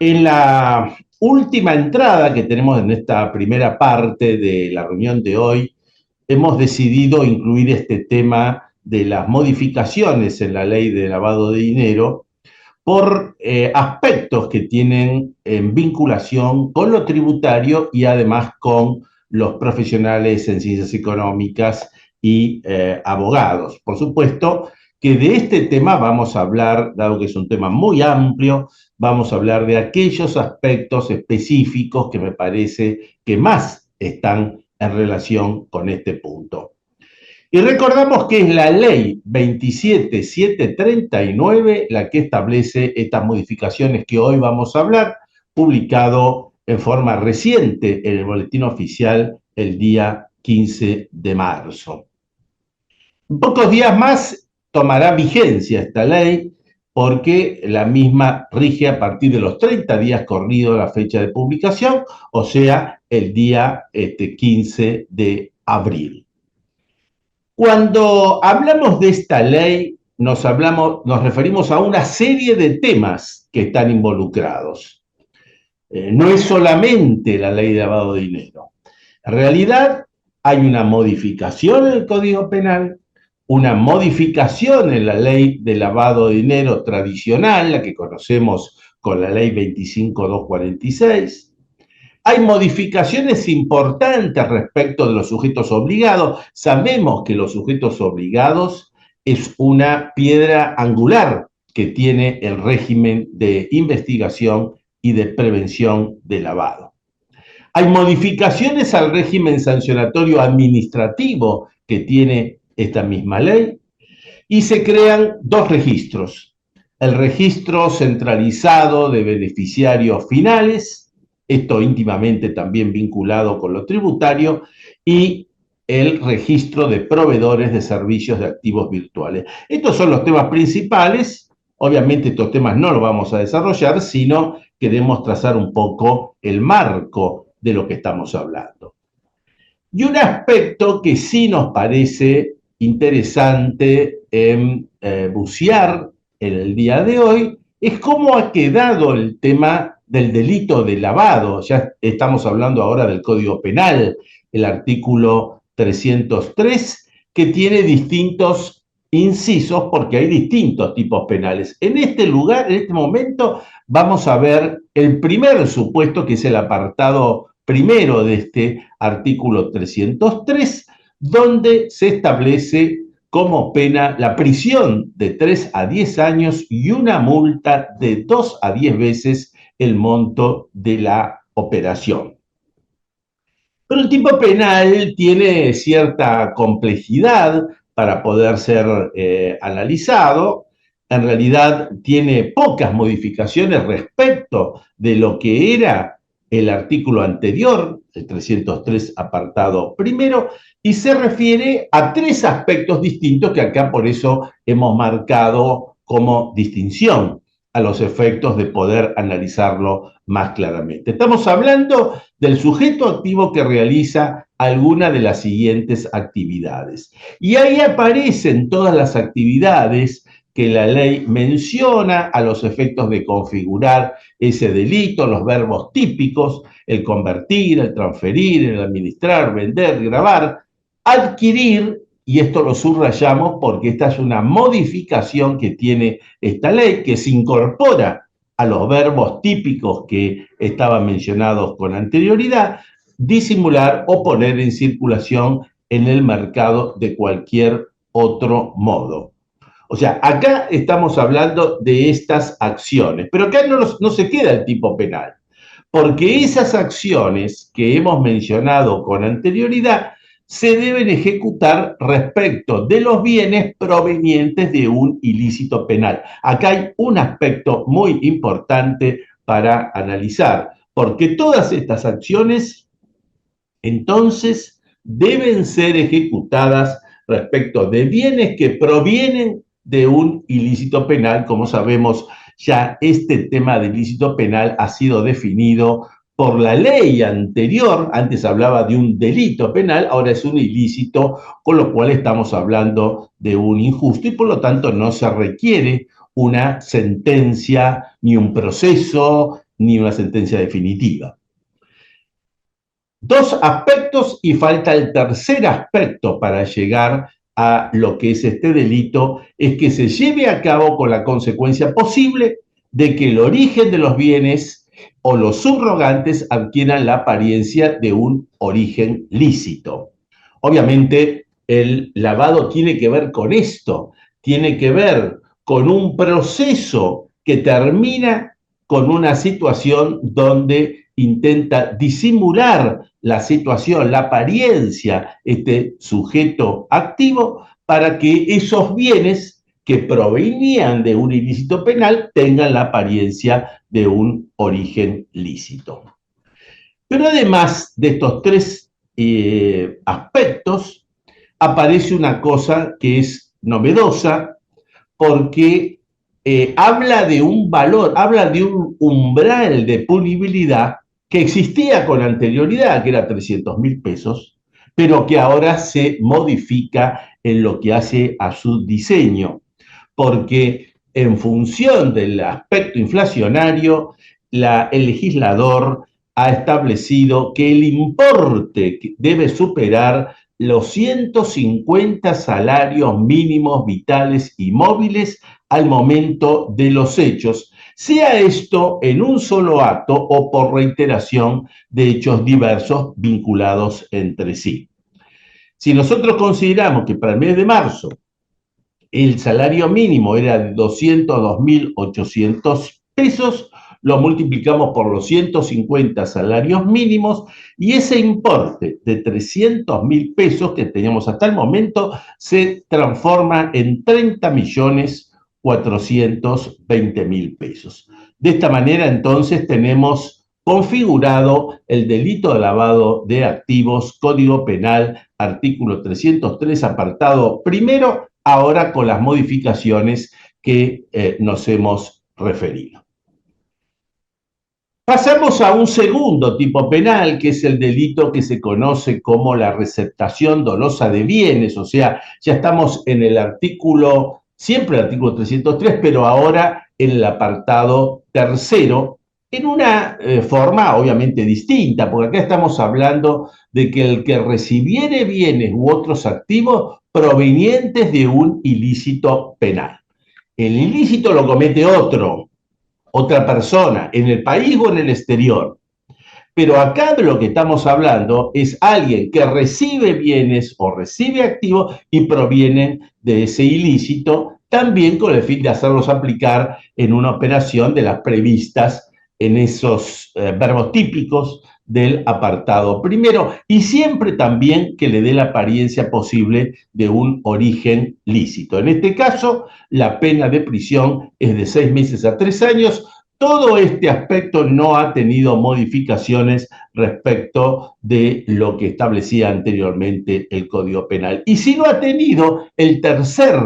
En la última entrada que tenemos en esta primera parte de la reunión de hoy, hemos decidido incluir este tema de las modificaciones en la ley de lavado de dinero por aspectos que tienen en vinculación con lo tributario y además con los profesionales en ciencias económicas y abogados. Por supuesto que de este tema vamos a hablar, dado que es un tema muy amplio, vamos a hablar de aquellos aspectos específicos que me parece que más están en relación con este punto. Y recordamos que es la ley 27739 la que establece estas modificaciones que hoy vamos a hablar, publicado en forma reciente en el Boletín Oficial el día 15 de marzo. En pocos días más tomará vigencia esta ley porque la misma rige a partir de los 30 días corridos la fecha de publicación, o sea, el día 15 de abril. Cuando hablamos de esta ley, nos referimos a una serie de temas que están involucrados. No es solamente la ley de lavado de dinero. En realidad, hay una modificación en el Código Penal, una modificación en la ley de lavado de dinero tradicional, la que conocemos con la ley 25246. Hay modificaciones importantes respecto de los sujetos obligados. Sabemos que los sujetos obligados es una piedra angular que tiene el régimen de investigación y de prevención de lavado. Hay modificaciones al régimen sancionatorio administrativo que tiene esta misma ley y se crean dos registros. El registro centralizado de beneficiarios finales, esto íntimamente también vinculado con lo tributario, y el registro de proveedores de servicios de activos virtuales. Estos son los temas principales. Obviamente estos temas no los vamos a desarrollar, sino queremos trazar un poco el marco de lo que estamos hablando. Y un aspecto que sí nos parece interesante bucear en el día de hoy es cómo ha quedado el tema del delito de lavado. Ya estamos hablando ahora del Código Penal, el artículo 303, que tiene distintos incisos porque hay distintos tipos penales. En este lugar, en este momento, vamos a ver el primer supuesto, que es el apartado primero de este artículo 303, donde se establece como pena la prisión de 3 a 10 años y una multa de 2 a 10 veces el monto de la operación. Pero el tipo penal tiene cierta complejidad para poder ser analizado. En realidad tiene pocas modificaciones respecto de lo que era el artículo anterior, el 303 apartado primero, y se refiere a tres aspectos distintos que acá por eso hemos marcado como distinción a los efectos de poder analizarlo más claramente. Estamos hablando del sujeto activo que realiza alguna de las siguientes actividades. Y ahí aparecen todas las actividades que la ley menciona a los efectos de configurar ese delito, los verbos típicos, el convertir, el transferir, el administrar, vender, grabar, adquirir, y esto lo subrayamos porque esta es una modificación que tiene esta ley, que se incorpora a los verbos típicos que estaban mencionados con anterioridad, disimular o poner en circulación en el mercado de cualquier otro modo. O sea, acá estamos hablando de estas acciones, pero acá no se queda el tipo penal, porque esas acciones que hemos mencionado con anterioridad se deben ejecutar respecto de los bienes provenientes de un ilícito penal. Acá hay un aspecto muy importante para analizar, porque todas estas acciones entonces deben ser ejecutadas respecto de bienes que provienen de un ilícito penal. Como sabemos, ya este tema de ilícito penal ha sido definido por la ley anterior. Antes hablaba de un delito penal, ahora es un ilícito, con lo cual estamos hablando de un injusto y por lo tanto no se requiere una sentencia, ni un proceso, ni una sentencia definitiva. Dos aspectos y falta el tercer aspecto para llegar a lo que es este delito, es que se lleve a cabo con la consecuencia posible de que el origen de los bienes o los subrogantes adquieran la apariencia de un origen lícito. Obviamente, el lavado tiene que ver con esto, tiene que ver con un proceso que termina con una situación donde intenta disimular la situación, la apariencia, este sujeto activo, para que esos bienes que provenían de un ilícito penal tengan la apariencia de un origen lícito. Pero además de estos tres aspectos, aparece una cosa que es novedosa, porque habla de un valor, habla de un umbral de punibilidad que existía con anterioridad, que era 300.000 pesos, pero que ahora se modifica en lo que hace a su diseño, porque en función del aspecto inflacionario, el legislador ha establecido que el importe debe superar los 150 salarios mínimos vitales y móviles al momento de los hechos, sea esto en un solo acto o por reiteración de hechos diversos vinculados entre sí. Si nosotros consideramos que para el mes de marzo el salario mínimo era de 202.800 pesos, lo multiplicamos por los 150 salarios mínimos y ese importe de 300.000 pesos que teníamos hasta el momento se transforma en 30.420.000 pesos. De esta manera, entonces, tenemos configurado el delito de lavado de activos, Código Penal, artículo 303, apartado primero, ahora con las modificaciones que nos hemos referido. Pasamos a un segundo tipo penal, que es el delito que se conoce como la receptación dolosa de bienes, o sea, ya estamos en el artículo, siempre el artículo 303, pero ahora en el apartado tercero, en una forma obviamente distinta, porque acá estamos hablando de que el que recibiere bienes u otros activos provenientes de un ilícito penal. El ilícito lo comete otra persona, en el país o en el exterior. Pero acá de lo que estamos hablando es alguien que recibe bienes o recibe activos y provienen de ese ilícito, también con el fin de hacerlos aplicar en una operación de las previstas en esos verbos típicos del apartado primero, y siempre también que le dé la apariencia posible de un origen lícito. En este caso, la pena de prisión es de 6 meses a 3 años. Todo este aspecto no ha tenido modificaciones respecto de lo que establecía anteriormente el Código Penal. Y sí lo ha tenido el tercer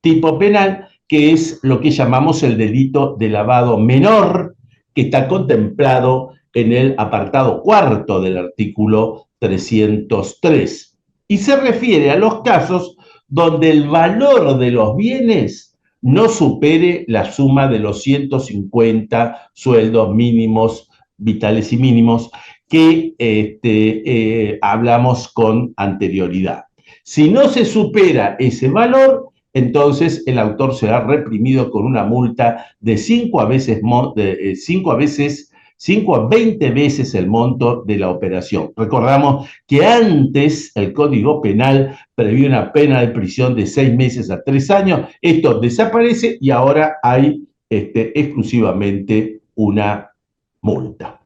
tipo penal, que es lo que llamamos el delito de lavado menor, que está contemplado en el apartado cuarto del artículo 303. Y se refiere a los casos donde el valor de los bienes no supere la suma de los 150 sueldos mínimos, vitales y mínimos, que hablamos con anterioridad. Si no se supera ese valor, entonces el autor será reprimido con una multa de 5 a 20 veces el monto de la operación. Recordamos que antes el Código Penal previó una pena de prisión de 6 meses a 3 años. Esto desaparece y ahora hay exclusivamente una multa.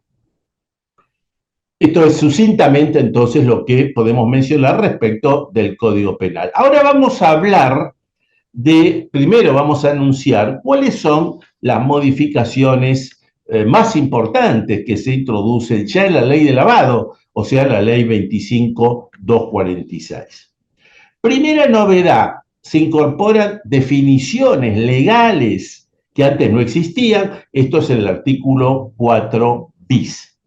Esto es sucintamente entonces lo que podemos mencionar respecto del Código Penal. Ahora vamos a hablar primero vamos a anunciar cuáles son las modificaciones más importantes que se introducen ya en la ley de lavado, o sea, la ley 25.246. Primera novedad, se incorporan definiciones legales que antes no existían, esto es en el artículo 4 bis.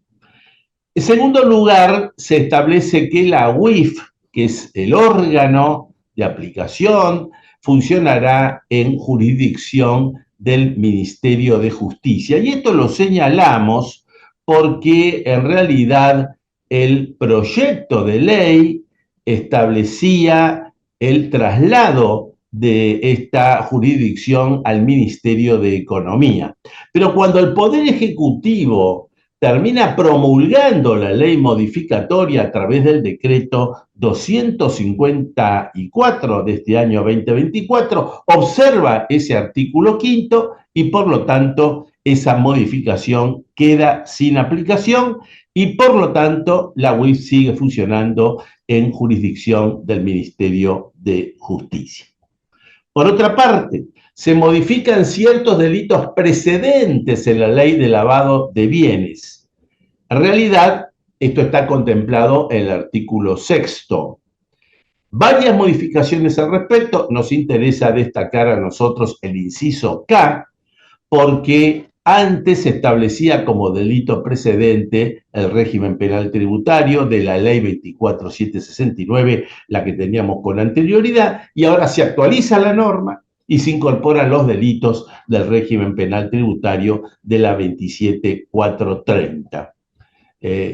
En segundo lugar, se establece que la UIF, que es el órgano de aplicación, funcionará en jurisdicción del Ministerio de Justicia. Y esto lo señalamos porque en realidad el proyecto de ley establecía el traslado de esta jurisdicción al Ministerio de Economía. Pero cuando el Poder Ejecutivo termina promulgando la ley modificatoria a través del decreto 254 de este año 2024, observa ese artículo quinto y por lo tanto esa modificación queda sin aplicación y por lo tanto la UIF sigue funcionando en jurisdicción del Ministerio de Justicia. Por otra parte, se modifican ciertos delitos precedentes en la ley de lavado de bienes. En realidad, esto está contemplado en el artículo 6º. Varias modificaciones al respecto. Nos interesa destacar a nosotros el inciso K, porque antes se establecía como delito precedente el régimen penal tributario de la ley 24769, la que teníamos con anterioridad, y ahora se actualiza la norma y se incorporan los delitos del régimen penal tributario de la 27430.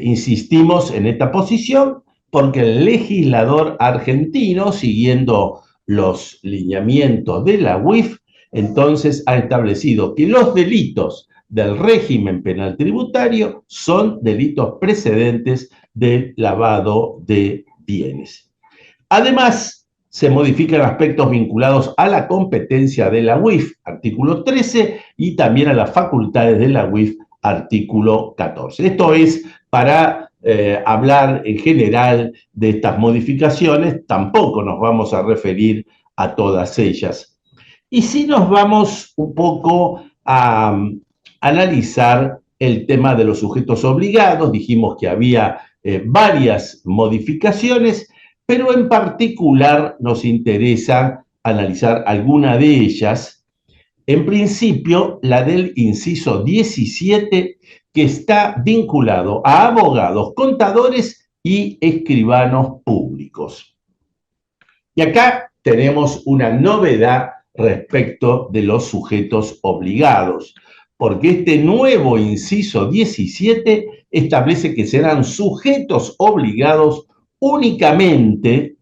Insistimos en esta posición porque el legislador argentino, siguiendo los lineamientos de la UIF, entonces ha establecido que los delitos del régimen penal tributario son delitos precedentes del lavado de bienes. Además, se modifican aspectos vinculados a la competencia de la UIF, artículo 13, y también a las facultades de la UIF, artículo 14. Esto es para hablar en general de estas modificaciones, tampoco nos vamos a referir a todas ellas. Y sí nos vamos un poco a analizar el tema de los sujetos obligados. Dijimos que había varias modificaciones, pero en particular nos interesa analizar alguna de ellas. En principio, la del inciso 17, que está vinculado a abogados, contadores y escribanos públicos. Y acá tenemos una novedad respecto de los sujetos obligados, porque este nuevo inciso 17 establece que serán sujetos obligados únicamente,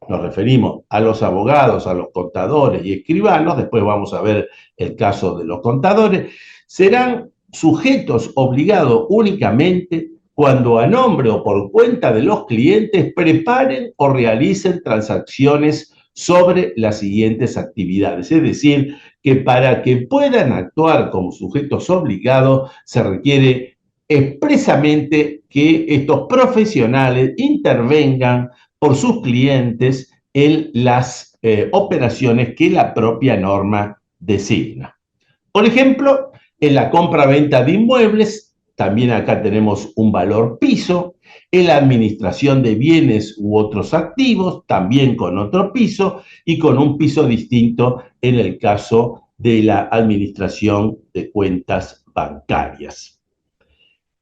nos referimos a los abogados, a los contadores y escribanos, después vamos a ver el caso de los contadores, serán sujetos obligados únicamente cuando a nombre o por cuenta de los clientes preparen o realicen transacciones sobre las siguientes actividades. Es decir, que para que puedan actuar como sujetos obligados se requiere expresamente que estos profesionales intervengan por sus clientes en las operaciones que la propia norma designa. Por ejemplo, en la compra-venta de inmuebles, también acá tenemos un valor piso, en la administración de bienes u otros activos, también con otro piso y con un piso distinto en el caso de la administración de cuentas bancarias.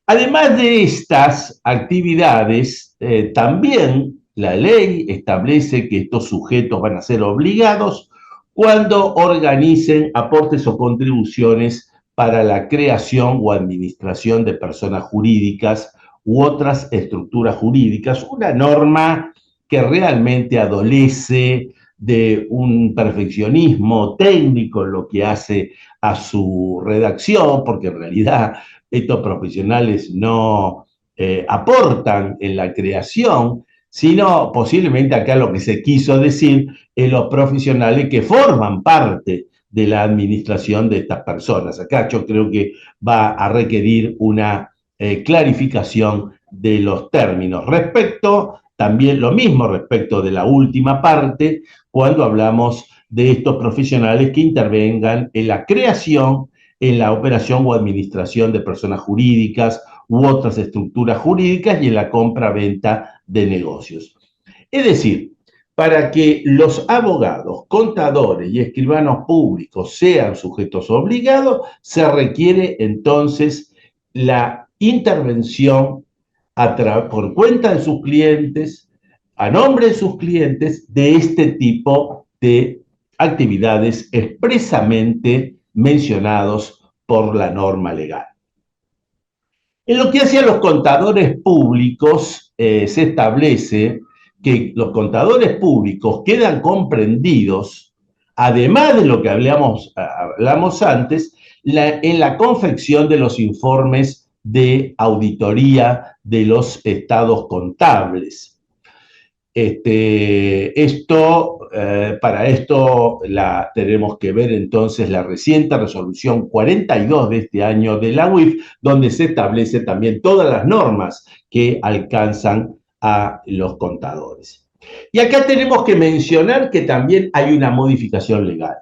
Además de estas actividades, también la ley establece que estos sujetos van a ser obligados cuando organicen aportes o contribuciones para la creación o administración de personas jurídicas u otras estructuras jurídicas, una norma que realmente adolece de un perfeccionismo técnico en lo que hace a su redacción, porque en realidad estos profesionales no aportan en la creación, sino posiblemente acá lo que se quiso decir es los profesionales que forman parte de la administración de estas personas. Acá yo creo que va a requerir una clarificación de los términos. También lo mismo respecto de la última parte, cuando hablamos de estos profesionales que intervengan en la creación, en la operación o administración de personas jurídicas u otras estructuras jurídicas y en la compra-venta de negocios. Es decir, para que los abogados, contadores y escribanos públicos sean sujetos obligados, se requiere entonces la intervención por cuenta de sus clientes, a nombre de sus clientes, de este tipo de actividades expresamente mencionados por la norma legal. En lo que hace a los contadores públicos, se establece que los contadores públicos quedan comprendidos, además de lo que hablamos antes, en la confección de los informes de auditoría de los estados contables. Para esto tenemos que ver entonces la reciente resolución 42 de este año de la UIF, donde se establece también todas las normas que alcanzan a los contadores. Y acá tenemos que mencionar que también hay una modificación legal,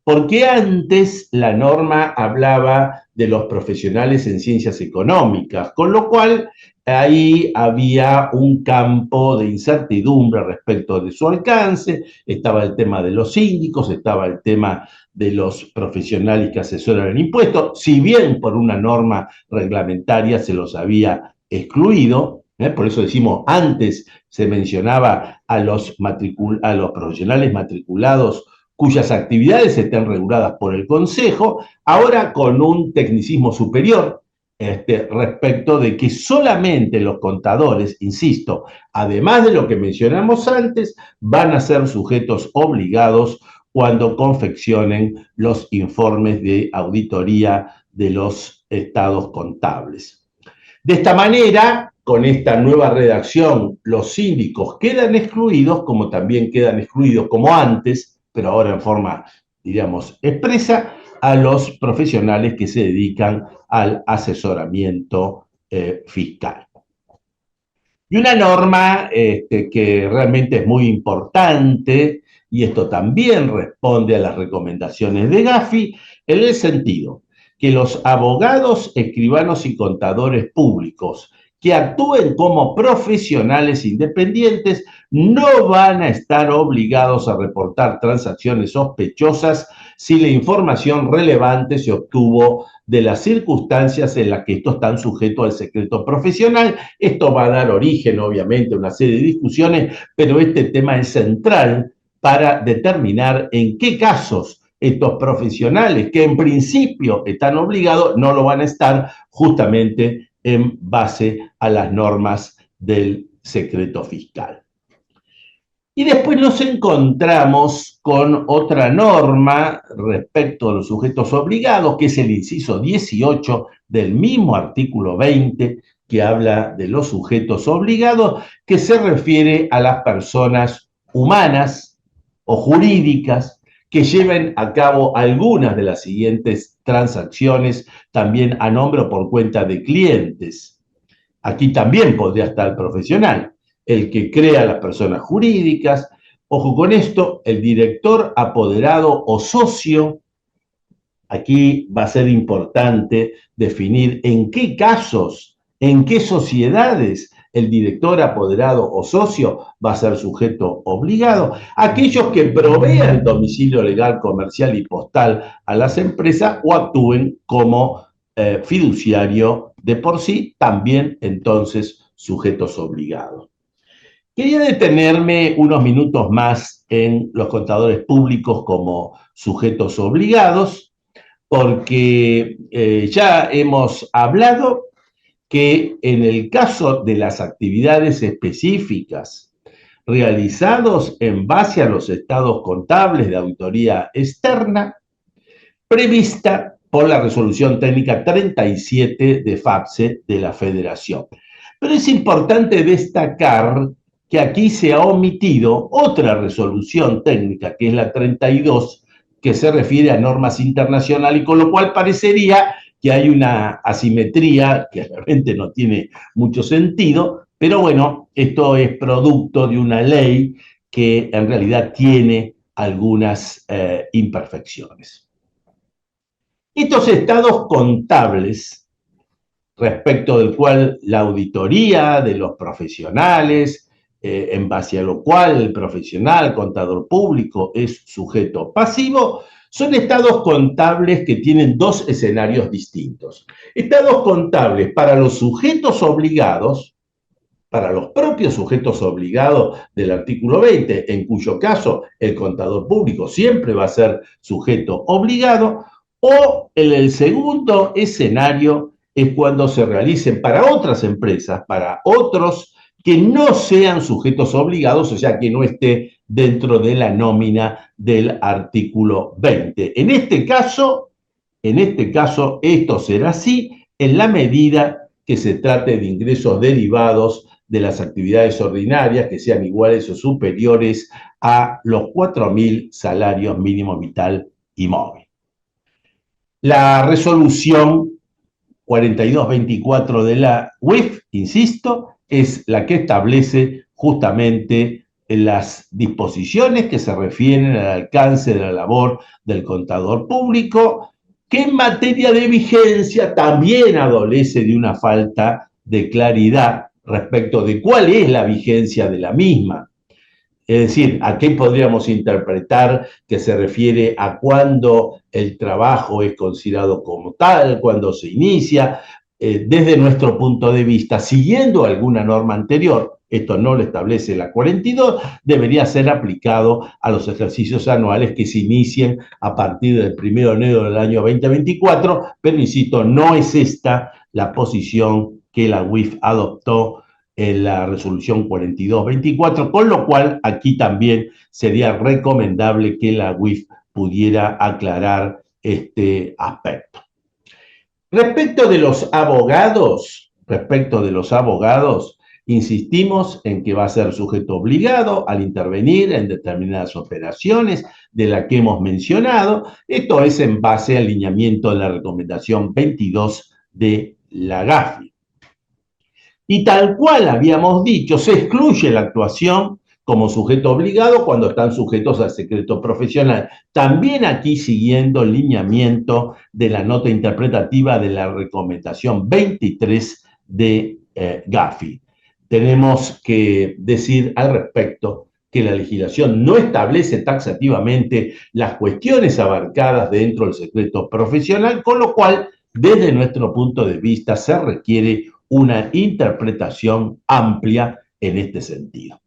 porque antes la norma hablaba de los profesionales en ciencias económicas, con lo cual ahí había un campo de incertidumbre respecto de su alcance, estaba el tema de los síndicos, estaba el tema de los profesionales que asesoran el impuesto, si bien por una norma reglamentaria se los había excluido, por eso decimos, antes se mencionaba a los profesionales matriculados cuyas actividades estén reguladas por el Consejo, ahora con un tecnicismo superior, respecto de que solamente los contadores, insisto, además de lo que mencionamos antes, van a ser sujetos obligados cuando confeccionen los informes de auditoría de los estados contables. De esta manera, con esta nueva redacción, los síndicos quedan excluidos, como también quedan excluidos, como antes, pero ahora en forma, digamos, expresa, a los profesionales que se dedican al asesoramiento fiscal. Y una norma que realmente es muy importante, y esto también responde a las recomendaciones de Gafi, en el sentido que los abogados, escribanos y contadores públicos que actúen como profesionales independientes no van a estar obligados a reportar transacciones sospechosas si la información relevante se obtuvo de las circunstancias en las que estos están sujetos al secreto profesional. Esto va a dar origen, obviamente, a una serie de discusiones, pero este tema es central para determinar en qué casos estos profesionales, que en principio están obligados, no lo van a estar justamente en base a las normas del secreto fiscal. Y después nos encontramos con otra norma respecto a los sujetos obligados, que es el inciso 18 del mismo artículo 20, que habla de los sujetos obligados, que se refiere a las personas humanas o jurídicas que lleven a cabo algunas de las siguientes transacciones, también a nombre o por cuenta de clientes. Aquí también podría estar el profesional, el que crea las personas jurídicas. Ojo con esto, el director, apoderado o socio. Aquí va a ser importante definir en qué casos, en qué sociedades el director, apoderado o socio va a ser sujeto obligado. Aquellos que provean domicilio legal, comercial y postal a las empresas o actúen como fiduciario de por sí, también entonces sujetos obligados. Quería detenerme unos minutos más en los contadores públicos como sujetos obligados, porque ya hemos hablado que en el caso de las actividades específicas realizados en base a los estados contables de auditoría externa, prevista por la resolución técnica 37 de FAPSE de la Federación. Pero es importante destacar que aquí se ha omitido otra resolución técnica, que es la 32, que se refiere a normas internacionales, y con lo cual parecería que hay una asimetría que realmente no tiene mucho sentido, pero bueno, esto es producto de una ley que en realidad tiene algunas imperfecciones. Estos estados contables, respecto del cual la auditoría de los profesionales, en base a lo cual el profesional, contador público, es sujeto pasivo, son estados contables que tienen dos escenarios distintos. Estados contables para los sujetos obligados, para los propios sujetos obligados del artículo 20, en cuyo caso el contador público siempre va a ser sujeto obligado, O en el segundo escenario es cuando se realicen para otras empresas, para otros que no sean sujetos obligados, o sea, que no esté dentro de la nómina del artículo 20. En este caso, esto será así en la medida que se trate de ingresos derivados de las actividades ordinarias que sean iguales o superiores a los 4.000 salarios mínimo vital y móvil. La resolución 4224 de la UIF, insisto, es la que establece justamente las disposiciones que se refieren al alcance de la labor del contador público, que en materia de vigencia también adolece de una falta de claridad respecto de cuál es la vigencia de la misma. Es decir, ¿a qué podríamos interpretar que se refiere a cuándo el trabajo es considerado como tal, cuándo se inicia? Desde nuestro punto de vista, siguiendo alguna norma anterior, esto no lo establece la 42, debería ser aplicado a los ejercicios anuales que se inicien a partir del 1 de enero del año 2024, pero insisto, no es esta la posición que la UIF adoptó en la resolución 4224, con lo cual aquí también sería recomendable que la UIF pudiera aclarar este aspecto. Respecto de los abogados, insistimos en que va a ser sujeto obligado al intervenir en determinadas operaciones de las que hemos mencionado. Esto es en base al lineamiento de la recomendación 22 de la GAFI. Y tal cual habíamos dicho, se excluye la actuación como sujeto obligado cuando están sujetos al secreto profesional. También aquí siguiendo el lineamiento de la nota interpretativa de la recomendación 23 de GAFI. Tenemos que decir al respecto que la legislación no establece taxativamente las cuestiones abarcadas dentro del secreto profesional, con lo cual, desde nuestro punto de vista, se requiere una interpretación amplia en este sentido.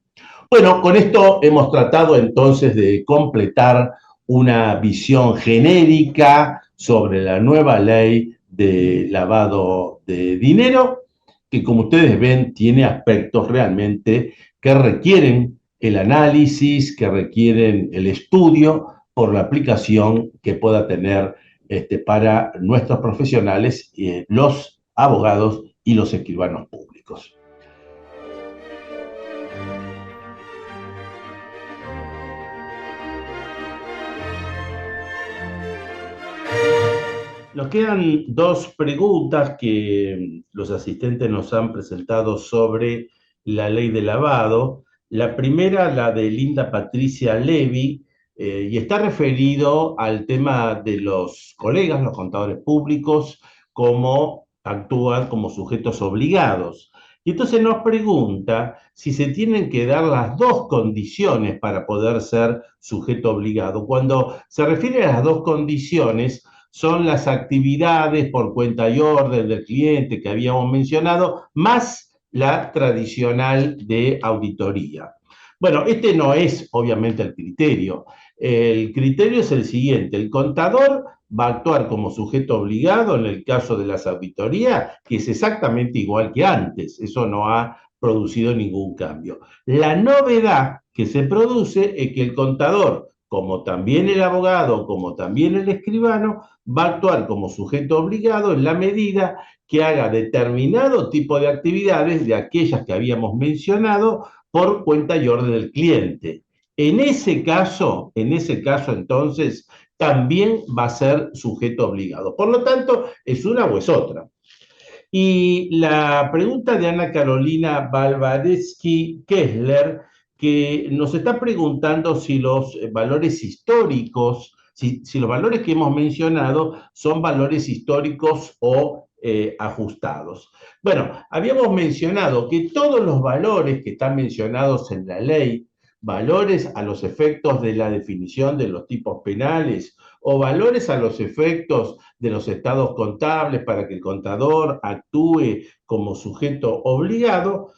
Bueno, con esto hemos tratado entonces de completar una visión genérica sobre la nueva ley de lavado de dinero, que como ustedes ven tiene aspectos realmente que requieren el análisis, que requieren el estudio por la aplicación que pueda tener para nuestros profesionales, los abogados y los escribanos públicos. Nos quedan dos preguntas que los asistentes nos han presentado sobre la ley de lavado. La primera, la de Linda Patricia Levy, y está referido al tema de los colegas, los contadores públicos, cómo actúan como sujetos obligados. Y entonces nos pregunta si se tienen que dar las dos condiciones para poder ser sujeto obligado. Cuando se refiere a las dos condiciones, son las actividades por cuenta y orden del cliente que habíamos mencionado, más la tradicional de auditoría. Bueno, este no es obviamente el criterio. El criterio es el siguiente: el contador va a actuar como sujeto obligado en el caso de las auditorías, que es exactamente igual que antes. Eso no ha producido ningún cambio. La novedad que se produce es que el contador, como también el abogado, como también el escribano, va a actuar como sujeto obligado en la medida que haga determinado tipo de actividades de aquellas que habíamos mencionado por cuenta y orden del cliente. En ese caso entonces, también va a ser sujeto obligado. Por lo tanto, es una o es otra. Y la pregunta de Ana Carolina Balvareschi Kessler, que nos está preguntando si los valores históricos, si los valores que hemos mencionado son valores históricos o ajustados. Bueno, habíamos mencionado que todos los valores que están mencionados en la ley, valores a los efectos de la definición de los tipos penales o valores a los efectos de los estados contables para que el contador actúe como sujeto obligado,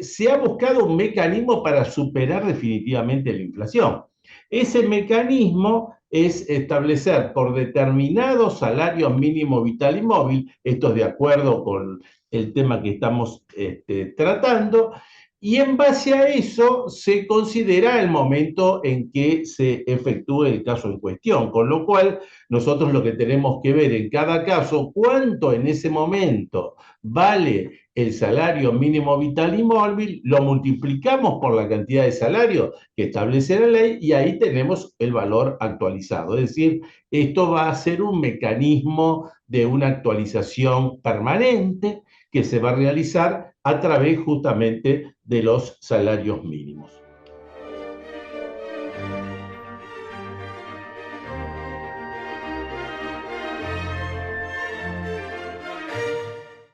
se ha buscado un mecanismo para superar definitivamente la inflación. Ese mecanismo es establecer por determinados salarios mínimo vital y móvil, esto es de acuerdo con el tema que estamos tratando, y en base a eso se considera el momento en que se efectúe el caso en cuestión, con lo cual nosotros lo que tenemos que ver en cada caso, cuánto en ese momento vale el salario mínimo vital y móvil, lo multiplicamos por la cantidad de salario que establece la ley y ahí tenemos el valor actualizado. Es decir, esto va a ser un mecanismo de una actualización permanente que se va a realizar a través justamente de los salarios mínimos.